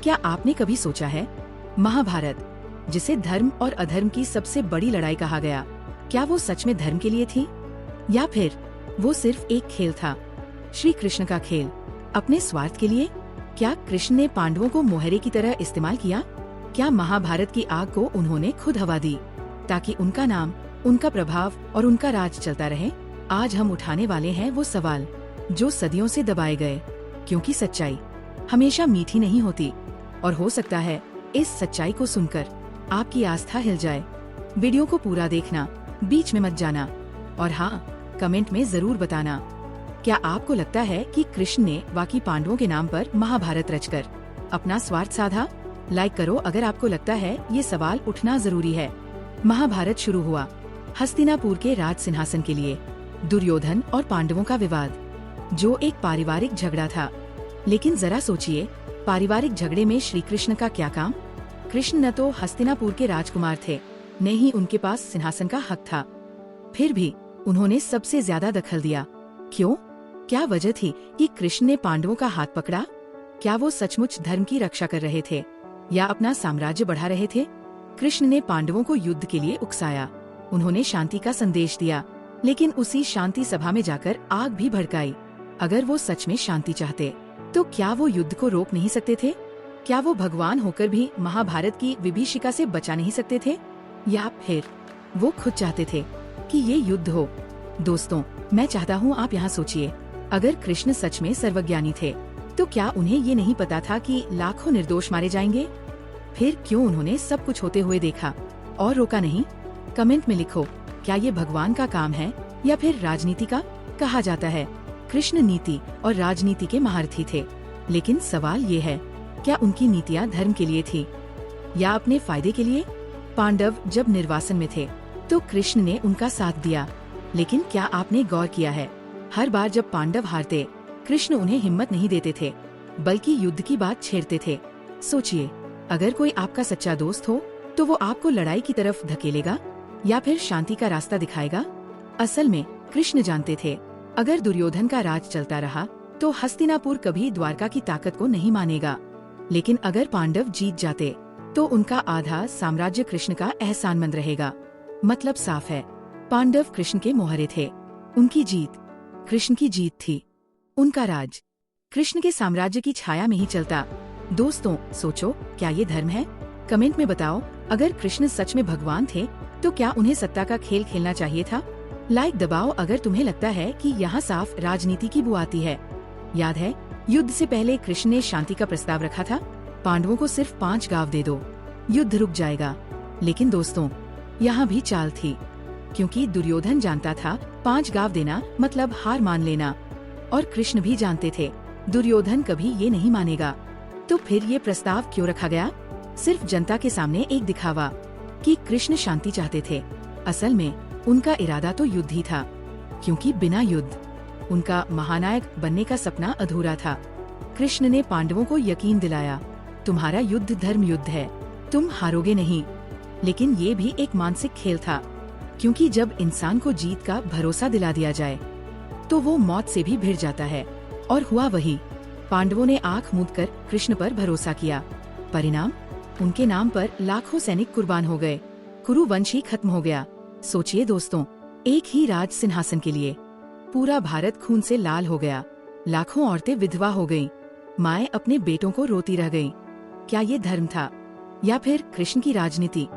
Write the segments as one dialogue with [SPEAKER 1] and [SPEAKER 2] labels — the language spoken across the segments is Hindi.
[SPEAKER 1] क्या आपने कभी सोचा है, महाभारत, जिसे धर्म और अधर्म की सबसे बड़ी लड़ाई कहा गया, क्या वो सच में धर्म के लिए थी, या फिर वो सिर्फ एक खेल था, श्री कृष्ण का खेल, अपने स्वार्थ के लिए? क्या कृष्ण ने पांडवों को मोहरे की तरह इस्तेमाल किया? क्या महाभारत की आग को उन्होंने खुद हवा दी ताकि उनका नाम, उनका प्रभाव और उनका राज चलता रहे? आज हम उठाने वाले हैं वो सवाल जो सदियों से दबाए गए, क्योंकि सच्चाई हमेशा मीठी नहीं होती, और हो सकता है इस सच्चाई को सुनकर आपकी आस्था हिल जाए। वीडियो को पूरा देखना, बीच में मत जाना, और हाँ, कमेंट में जरूर बताना, क्या आपको लगता है कि कृष्ण ने वाकई पांडवों के नाम पर महाभारत रचकर अपना स्वार्थ साधा? लाइक करो अगर आपको लगता है ये सवाल उठना जरूरी है। महाभारत शुरू हुआ हस्तिनापुर के राज सिंहासन के लिए दुर्योधन और पांडवों का विवाद, जो एक पारिवारिक झगड़ा था। लेकिन जरा सोचिए, पारिवारिक झगड़े में श्री कृष्ण का क्या काम? कृष्ण न तो हस्तिनापुर के राजकुमार थे, न ही उनके पास सिंहासन का हक था। फिर भी उन्होंने सबसे ज्यादा दखल दिया। क्यों? क्या वजह थी कि कृष्ण ने पांडवों का हाथ पकड़ा? क्या वो सचमुच धर्म की रक्षा कर रहे थे या अपना साम्राज्य बढ़ा रहे थे? कृष्ण ने पांडवों को युद्ध के लिए उकसाया। उन्होंने शांति का संदेश दिया, लेकिन उसी शांति सभा में जाकर आग भी भड़काई। अगर वो सच में शांति चाहते, तो क्या वो युद्ध को रोक नहीं सकते थे? क्या वो भगवान होकर भी महाभारत की विभीषिका से बचा नहीं सकते थे? या फिर वो खुद चाहते थे कि ये युद्ध हो? दोस्तों, मैं चाहता हूँ आप यहाँ सोचिए, अगर कृष्ण सच में सर्वज्ञानी थे, तो क्या उन्हें ये नहीं पता था कि लाखों निर्दोष मारे जाएंगे? फिर क्यों उन्होंने सब कुछ होते हुए देखा और रोका नहीं? कमेंट में लिखो, क्या ये भगवान का काम है या फिर राजनीति का? कहा जाता है कृष्ण नीति और राजनीति के महारथी थे, लेकिन सवाल ये है, क्या उनकी नीतियाँ धर्म के लिए थी या अपने फायदे के लिए? पांडव जब निर्वासन में थे तो कृष्ण ने उनका साथ दिया, लेकिन क्या आपने गौर किया है, हर बार जब पांडव हारते, कृष्ण उन्हें हिम्मत नहीं देते थे, बल्कि युद्ध की बात छेड़ते थे। सोचिए, अगर कोई आपका सच्चा दोस्त हो, तो वो आपको लड़ाई की तरफ धकेलेगा या फिर शांति का रास्ता दिखाएगा? असल में कृष्ण जानते थे, अगर दुर्योधन का राज चलता रहा तो हस्तिनापुर कभी द्वारका की ताकत को नहीं मानेगा, लेकिन अगर पांडव जीत जाते तो उनका आधा साम्राज्य कृष्ण का एहसानमंद रहेगा। मतलब साफ है, पांडव कृष्ण के मोहरे थे, उनकी जीत कृष्ण की जीत थी, उनका राज कृष्ण के साम्राज्य की छाया में ही चलता। दोस्तों, सोचो, क्या ये धर्म है? कमेंट में बताओ, अगर कृष्ण सच में भगवान थे, तो क्या उन्हें सत्ता का खेल खेलना चाहिए था? लाइक दबाओ अगर तुम्हें लगता है कि यहाँ साफ राजनीति की बू आती है। याद है, युद्ध से पहले कृष्ण ने शांति का प्रस्ताव रखा था, पांडवों को सिर्फ 5 गांव दे दो, युद्ध रुक जाएगा। लेकिन दोस्तों, यहाँ भी चाल थी, क्योंकि दुर्योधन जानता था 5 गांव देना मतलब हार मान लेना, और कृष्ण भी जानते थे दुर्योधन कभी ये नहीं मानेगा। तो फिर ये प्रस्ताव क्यों रखा गया? सिर्फ जनता के सामने एक दिखावा कि कृष्ण शांति चाहते थे। असल में उनका इरादा तो युद्ध ही था, क्योंकि बिना युद्ध उनका महानायक बनने का सपना अधूरा था। कृष्ण ने पांडवों को यकीन दिलाया, तुम्हारा युद्ध धर्म युद्ध है, तुम हारोगे नहीं। लेकिन ये भी एक मानसिक खेल था, क्योंकि जब इंसान को जीत का भरोसा दिला दिया जाए, तो वो मौत से भी भिड़ जाता है। और हुआ वही, पांडवों ने आंख मूंद कर कृष्ण पर भरोसा किया। परिणाम, उनके नाम पर लाखों सैनिक कुर्बान हो गए, कुरु वंश ही खत्म हो गया। सोचिए दोस्तों, एक ही राज सिंहासन के लिए पूरा भारत खून से लाल हो गया, लाखों औरतें विधवा हो गयीं, माएं अपने बेटों को रोती रह गयीं। क्या ये धर्म था या फिर कृष्ण की राजनीति?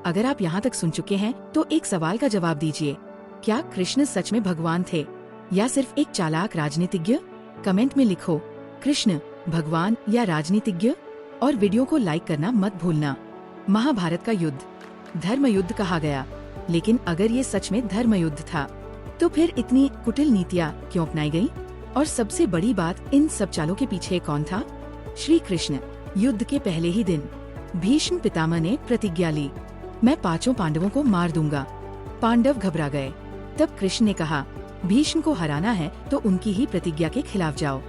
[SPEAKER 1] अगर आप यहाँ तक सुन चुके हैं तो एक सवाल का जवाब दीजिए, क्या कृष्ण सच में भगवान थे या सिर्फ एक चालाक राजनीतिज्ञ? कमेंट में लिखो, कृष्ण भगवान या राजनीतिज्ञ, और वीडियो को लाइक करना मत भूलना। महाभारत का युद्ध धर्म युद्ध कहा गया, लेकिन अगर ये सच में धर्म युद्ध था, तो फिर इतनी कुटिल नीतियाँ क्यों अपनाई गयी? और सबसे बड़ी बात, इन सब चालों के पीछे कौन था? श्री कृष्ण। युद्ध के पहले ही दिन भीष्म पितामह ने प्रतिज्ञा ली, मैं 5 पांडवों को मार दूंगा। पांडव घबरा गए। तब कृष्ण ने कहा, भीष्म को हराना है तो उनकी ही प्रतिज्ञा के खिलाफ जाओ।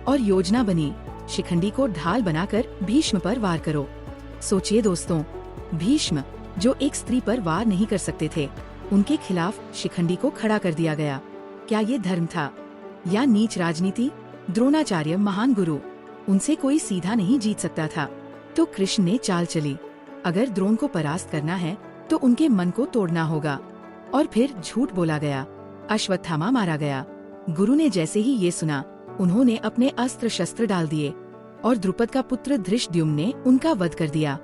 [SPEAKER 1] और योजना बनी, शिखंडी को ढाल बनाकर भीष्म पर वार करो। सोचिए दोस्तों, भीष्म जो एक स्त्री पर वार नहीं कर सकते थे, उनके खिलाफ शिखंडी को खड़ा कर दिया गया। क्या ये धर्म था या नीच राजनीति? द्रोणाचार्य महान गुरु, उनसे कोई सीधा नहीं जीत सकता था। तो कृष्ण ने चाल चली, अगर द्रोण को परास्त करना है तो उनके मन को तोड़ना होगा। और फिर झूठ बोला गया, अश्वत्थामा मारा गया। गुरु ने जैसे ही ये सुना, उन्होंने अपने अस्त्र शस्त्र डाल दिए और द्रुपद का पुत्र धृष्टद्युम्न ने उनका वध कर दिया।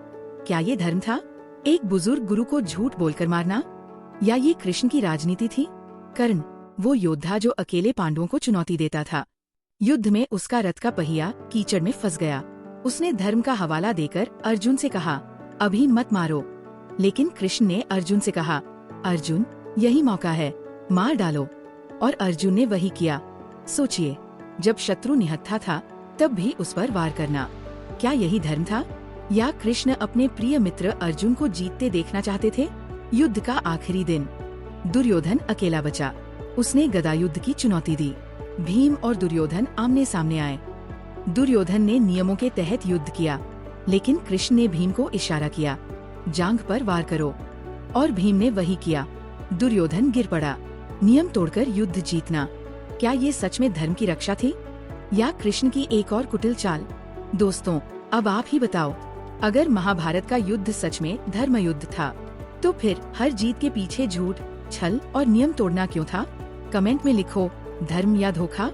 [SPEAKER 1] क्या ये धर्म था, एक बुजुर्ग गुरु को झूठ बोलकर मारना, या ये कृष्ण की राजनीति थी? कर्ण, वो योद्धा जो अकेले पांडवों को चुनौती देता था, युद्ध में उसका रथ का पहिया कीचड़ में फंस गया। उसने धर्म का हवाला देकर अर्जुन से कहा, अभी मत मारो। लेकिन कृष्ण ने अर्जुन से कहा, अर्जुन, यही मौका है, मार डालो। और अर्जुन ने वही किया। सोचिए, जब शत्रु निहत्था था तब भी उस पर वार करना, क्या यही धर्म था? या कृष्ण अपने प्रिय मित्र अर्जुन को जीतते देखना चाहते थे? युद्ध का आखिरी दिन, दुर्योधन अकेला बचा। उसने गदायुद्ध की चुनौती दी। भीम और दुर्योधन आमने सामने आए। दुर्योधन ने नियमों के तहत युद्ध किया, लेकिन कृष्ण ने भीम को इशारा किया, जांघ पर वार करो। और भीम ने वही किया। दुर्योधन गिर पड़ा। नियम तोड़कर युद्ध जीतना, क्या ये सच में धर्म की रक्षा थी, या कृष्ण की एक और कुटिल चाल? दोस्तों, अब आप ही बताओ, अगर महाभारत का युद्ध सच में धर्म युद्ध था, तो फिर हर जीत के पीछे झूठ, छल और नियम तोड़ना क्यों था? कमेंट में लिखो, धर्म या धोखा।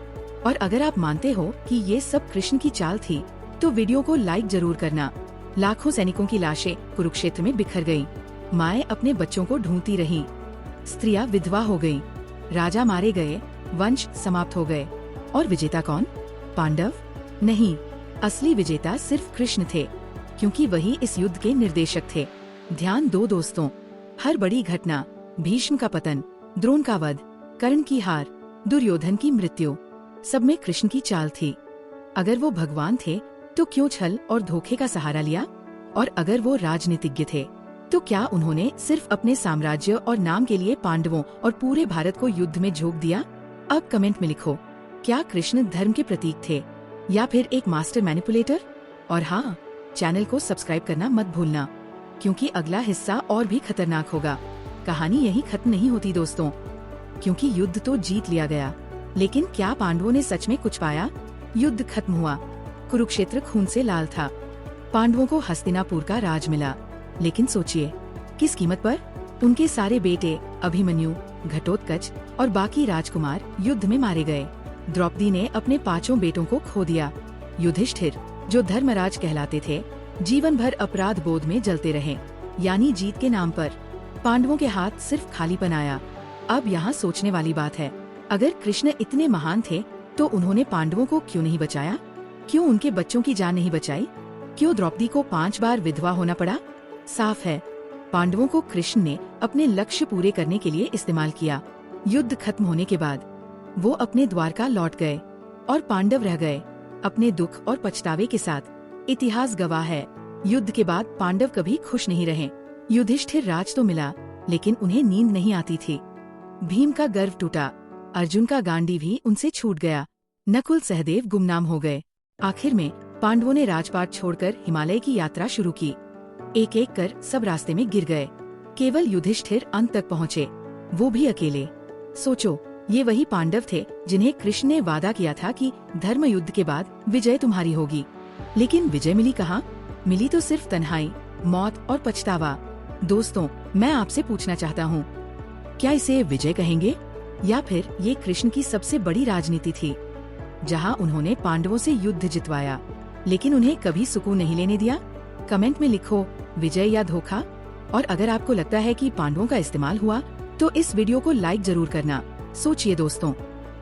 [SPEAKER 1] और अगर आप मानते हो कि ये सब कृष्ण की चाल थी, तो वीडियो को लाइक जरूर करना। लाखों सैनिकों की लाशें कुरुक्षेत्र में बिखर गयी। माएं अपने बच्चों को ढूंढती रहीं। स्त्रियां विधवा हो गयीं। राजा मारे गए, वंश समाप्त हो गए। और विजेता कौन? पांडव? नहीं, असली विजेता सिर्फ कृष्ण थे, क्योंकि वही इस युद्ध के निर्देशक थे। ध्यान दो दोस्तों, हर बड़ी घटना, भीष्म का पतन, द्रोण का वध, कर्ण की हार, दुर्योधन की मृत्यु, सब में कृष्ण की चाल थी। अगर वो भगवान थे तो क्यों छल और धोखे का सहारा लिया? और अगर वो राजनीतिज्ञ थे तो क्या उन्होंने सिर्फ अपने साम्राज्य और नाम के लिए पांडवों और पूरे भारत को युद्ध में झोंक दिया? अब कमेंट में लिखो, क्या कृष्ण धर्म के प्रतीक थे या फिर एक मास्टर मैनिपुलेटर? और हाँ, चैनल को सब्सक्राइब करना मत भूलना, क्योंकि अगला हिस्सा और भी खतरनाक होगा। कहानी यही खत्म नहीं होती दोस्तों, क्योंकि युद्ध तो जीत लिया गया, लेकिन क्या पांडवों ने सच में कुछ पाया? युद्ध खत्म हुआ, कुरुक्षेत्र खून से लाल था, पांडवों को हस्तिनापुर का राज मिला। लेकिन सोचिए, किस कीमत पर? उनके सारे बेटे अभिमन्यु, घटोत्कच और बाकी राजकुमार युद्ध में मारे गए। द्रौपदी ने अपने 5 बेटों को खो दिया। युधिष्ठिर, जो धर्मराज कहलाते थे, जीवन भर अपराध बोध में जलते रहे, यानी जीत के नाम पर। पांडवों के हाथ सिर्फ खालीपन आया। अब यहाँ सोचने वाली बात है, अगर कृष्ण इतने महान थे तो उन्होंने पांडवों को क्यों नहीं बचाया? क्यों उनके बच्चों की जान नहीं बचाई? क्यों द्रौपदी को 5 बार विधवा होना पड़ा? साफ है, पांडवों को कृष्ण ने अपने लक्ष्य पूरे करने के लिए इस्तेमाल किया। युद्ध खत्म होने के बाद वो अपने द्वारका लौट गए और पांडव रह गए अपने दुख और पछतावे के साथ। इतिहास गवाह है, युद्ध के बाद पांडव कभी खुश नहीं रहे। युधिष्ठिर राज तो मिला, लेकिन उन्हें नींद नहीं आती थी। भीम का गर्व टूटा, अर्जुन का गांडी भी उनसे छूट गया, नकुल सहदेव गुमनाम हो गए। आखिर में पांडवों ने राजपाट छोड़कर हिमालय की यात्रा शुरू की। एक एक कर सब रास्ते में गिर गए, केवल युधिष्ठिर अंत तक पहुँचे, वो भी अकेले। सोचो, ये वही पांडव थे जिन्हें कृष्ण ने वादा किया था कि धर्म युद्ध के बाद विजय तुम्हारी होगी। लेकिन विजय मिली कहाँ? मिली तो सिर्फ तन्हाई, मौत और पछतावा। दोस्तों, मैं आपसे पूछना चाहता हूँ, क्या इसे विजय कहेंगे या फिर ये कृष्ण की सबसे बड़ी राजनीति थी, जहाँ उन्होंने पांडवों से युद्ध जितवाया लेकिन उन्हें कभी सुकून नहीं लेने दिया? कमेंट में लिखो, विजय या धोखा। और अगर आपको लगता है कि पांडवों का इस्तेमाल हुआ तो इस वीडियो को लाइक जरूर करना। सोचिए दोस्तों,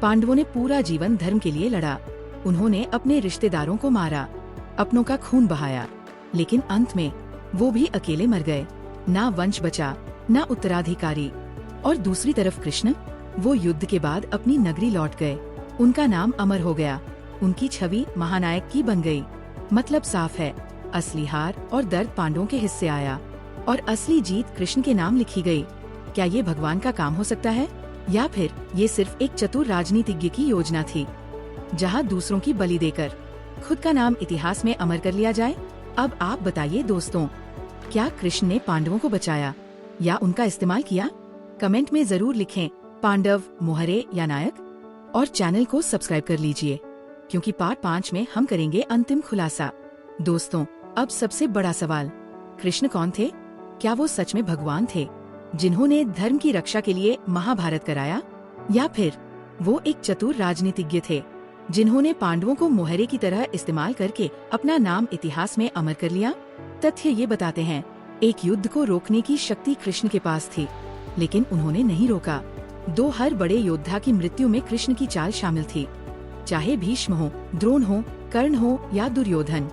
[SPEAKER 1] पांडवों ने पूरा जीवन धर्म के लिए लड़ा, उन्होंने अपने रिश्तेदारों को मारा, अपनों का खून बहाया, लेकिन अंत में वो भी अकेले मर गए। ना वंश बचा, ना उत्तराधिकारी। और दूसरी तरफ कृष्ण, वो युद्ध के बाद अपनी नगरी लौट गए, उनका नाम अमर हो गया, उनकी छवि महानायक की बन गई। मतलब साफ है, असली हार और दर्द पांडवों के हिस्से आया और असली जीत कृष्ण के नाम लिखी गई। क्या ये भगवान का काम हो सकता है, या फिर ये सिर्फ एक चतुर राजनीतिज्ञ की योजना थी, जहां दूसरों की बलि देकर खुद का नाम इतिहास में अमर कर लिया जाए? अब आप बताइए दोस्तों, क्या कृष्ण ने पांडवों को बचाया या उनका इस्तेमाल किया? कमेंट में जरूर लिखें, पांडव, मोहरे या नायक। और चैनल को सब्सक्राइब कर लीजिए, क्योंकि पार्ट 5 में हम करेंगे अंतिम खुलासा। दोस्तों, अब सबसे बड़ा सवाल, कृष्ण कौन थे? क्या वो सच में भगवान थे जिन्होंने धर्म की रक्षा के लिए महाभारत कराया, या फिर वो एक चतुर राजनीतिज्ञ थे जिन्होंने पांडवों को मोहरे की तरह इस्तेमाल करके अपना नाम इतिहास में अमर कर लिया? तथ्य ये बताते हैं, एक युद्ध को रोकने की शक्ति कृष्ण के पास थी, लेकिन उन्होंने नहीं रोका। 2 हर बड़े योद्धा की मृत्यु में कृष्ण की चाल शामिल थी, चाहे भीष्म हो, द्रोण हो, कर्ण हो या दुर्योधन।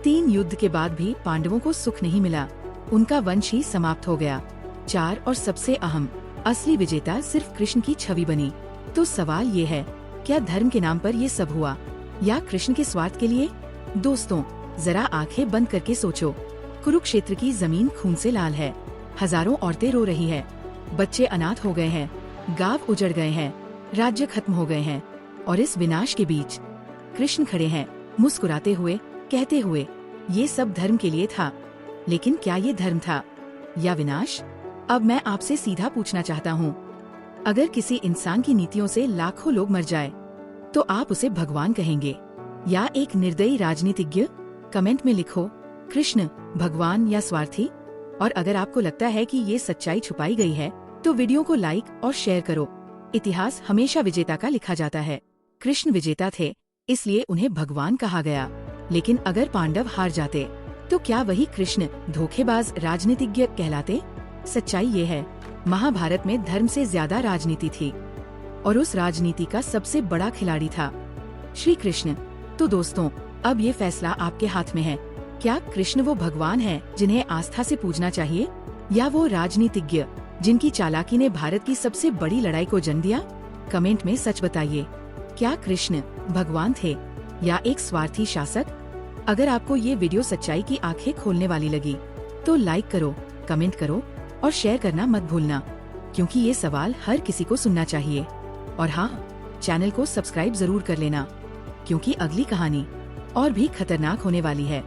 [SPEAKER 1] 3 युद्ध के बाद भी पांडवों को सुख नहीं मिला, उनका वंश ही समाप्त हो गया। 4 और सबसे अहम, असली विजेता सिर्फ कृष्ण की छवि बनी। तो सवाल ये है, क्या धर्म के नाम पर ये सब हुआ, या कृष्ण के स्वार्थ के लिए? दोस्तों, जरा आंखें बंद करके सोचो। कुरुक्षेत्र की जमीन खून से लाल है, हजारों औरतें रो रही है, बच्चे अनाथ हो गए हैं, गांव उजड़ गए हैं, राज्य खत्म हो गए हैं, और इस विनाश के बीच कृष्ण खड़े हैं, मुस्कुराते हुए, कहते हुए, ये सब धर्म के लिए था। लेकिन क्या ये धर्म था या विनाश? अब मैं आपसे सीधा पूछना चाहता हूँ, अगर किसी इंसान की नीतियों से लाखों लोग मर जाए, तो आप उसे भगवान कहेंगे या एक निर्दयी राजनीतिज्ञ? कमेंट में लिखो, कृष्ण भगवान या स्वार्थी? और अगर आपको लगता है कि ये सच्चाई छुपाई गई है, तो वीडियो को लाइक और शेयर करो। इतिहास हमेशा विजेता का लिखा जाता है। कृष्ण विजेता थे, इसलिए उन्हें भगवान कहा गया। लेकिन अगर पांडव हार जाते, तो क्या वही कृष्ण धोखेबाज राजनीतिज्ञ कहलाते? सच्चाई ये है, महाभारत में धर्म से ज्यादा राजनीति थी, और उस राजनीति का सबसे बड़ा खिलाड़ी था श्री कृष्ण। तो दोस्तों, अब ये फैसला आपके हाथ में है। क्या कृष्ण वो भगवान हैं जिन्हें आस्था से पूजना चाहिए, या वो राजनीतिज्ञ जिनकी चालाकी ने भारत की सबसे बड़ी लड़ाई को जन्म दिया? कमेंट में सच बताइए, क्या कृष्ण भगवान थे या एक स्वार्थी शासक? अगर आपको ये वीडियो सच्चाई की आंखें खोलने वाली लगी, तो लाइक करो, कमेंट करो और शेयर करना मत भूलना, क्योंकि ये सवाल हर किसी को सुनना चाहिए। और हाँ, चैनल को सब्सक्राइब जरूर कर लेना, क्योंकि अगली कहानी और भी खतरनाक होने वाली है।